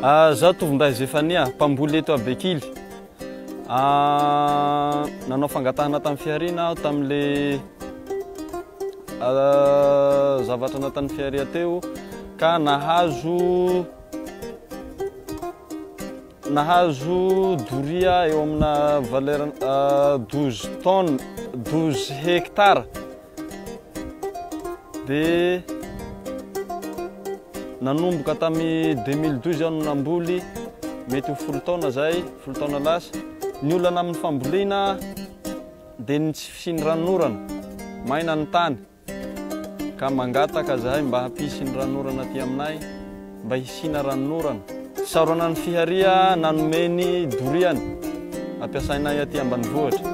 Zaho Tovondahy Zefania, mpamboly eto Abekily. Nanao fangatahana tamin'ny fihariana aho tamin'le zavatra nataon'ny fiharia teo ka nahazo doria eo amina valeur 12 tonnes 12 hectares de nanomboka tamin'ny 2012 aho no namboly mety ho 10 taona zay 10 taona lasa ny olana amin'ny fambolena dia ny tsy fisiany ranonorana maina ny tany ka mangataka zahay mba hampisy ny ranonorana aty aminay mba hisina ranonorana saorana ny fiharia nanomeny doriany ampiasainay aty ambanivohitra.